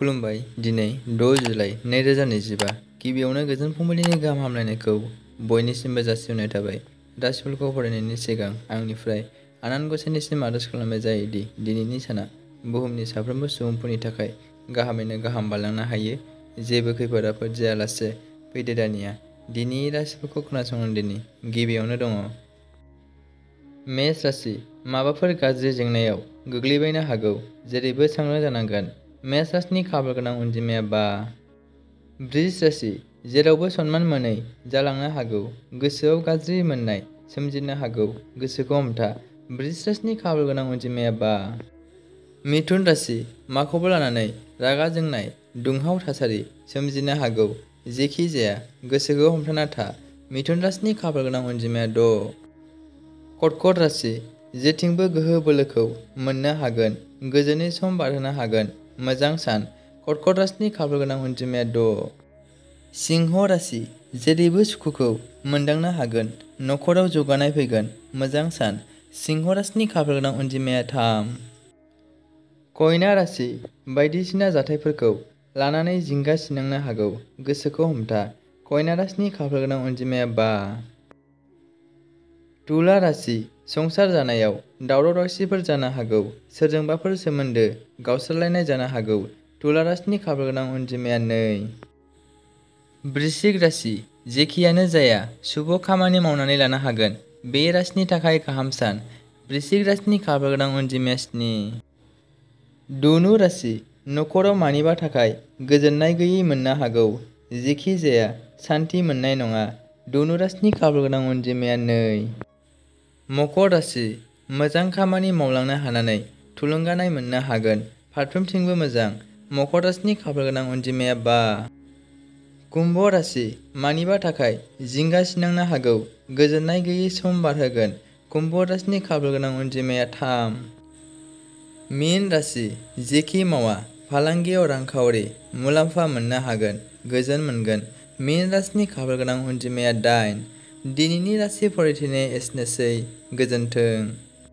खुलुमबाय दिनै 6 जुलाइ 2025 गिबियावनो गोजोन फुंबिलिनि गाहाम हामलायनायखौ बयनिसिमबो जासिहरनाय थाबाय। राशिफलखौ फरायनायनि सिगां आंनिफ्राय आनान गसाइनिसिम आरज खालामनाय जायोदि दिनैनि साना बुहुमनि साफ्रोमबो सुबुंफोरनि थाखाय गाहामैनो गाहाम बारलांनो हायो। जेबो खैफोद आफोद जायालासे फैदो दानिया दिनैनि राशिफोरखौ खोनासंनांदिनि। गिबियावनो दङ मेष राशि। माबाफोर गाज्रि जेंनायाव गोग्लैबायनो हागौ, जेरैबो सांग्रां जानांगोन। मेष राशिनि खाफाल गोनां अनजिमाया 5। बृष राशि। जेरावबो सनमान मोनै जालांनो हागौ, गोसोआव गाज्रि मोननाय सोमजिनो हागौ, गोसोखौ हमथा। बृष राशिनि खाफाल गोनां अनजिमाया 5। मिथुन राशि। माखौबा लानानै रागा जोंनाय दुंहाव थासारि सोमजिनो हागौ, जेखि जाया गोसोखौ हमथाना था। मिथुन राशिनि खाफाल गोनां अनजिमाया 6। कर्कट राशि। जेथिंबो गोहो बोलोखौ मोननो हागोन, गोजोनै सम बारहोनो हागोन, मोजां सान। कर्कट राशिनि खाफाल गोनां अनजिमाया 6। सिंह राशि। जेरैबो सुखुखौ मोनदांनो हागोन, नखराव जौगानाय फैगोन, मोजां सान। सिंह राशिनि खाफाल गोनां अनजिमाया 3। कन्या राशि। बायदिसिना जाथायफोरखौ लानानै जिंगा सिनांनो हागौ, गोसोखौ हमथा। कन्या राशिनि खाफाल गोनां अनजिमाया 5। तुला राशि। संसार जानायाव दावराव दावसिफोर जानो हागौ, सोरजोंबाफोर सोमोन्दो गावस्रालायनाय जानो हागौ। तुला राशिनि खाफाल गोनां अनजिमाया 2। वृश्चिक राशि। जेखियानो जाया शुभ खामानि मावनानै लानो हागोन, बे राशिनि थाखाय गाहाम सान। वृश्चिक राशिनि खाफाल गोनां अनजिमाया 7। धनु राशि। नखराव मानिबा थाखाय गोजोननाय गैयै मोननो हागौ, जेखि जाया सान्थि मोननाय नङा। धनु राशिनि खाफाल गोनां अनजिमाया 2। मकर राशि। मोजां खामानि मावलांनो हानानै थुलुंगानाय मोननो हागोन, फारफ्रोमथिंबो मोजां। मकर राशिनि खाफाल गोनां अनजिमाया 5। कुम्भ राशि। मानिबा थाखाय जिंगा सिनांनो हागौ, गोजोननाय गैयै सम बारहोगोन। कुम्भ राशिनि खाफाल गोनां अनजिमाया 3। मीन राशि। जेखि मावा फालांगियाव रांखावरि मुलाम्फा मोननो हागोन, गोजोन मोनगोन। मीन राशिनि खाफाल गोनां अनजिमाया 8। दिनैनि राशि फरायथिनाया एसेनोसै। गोजोन्थों।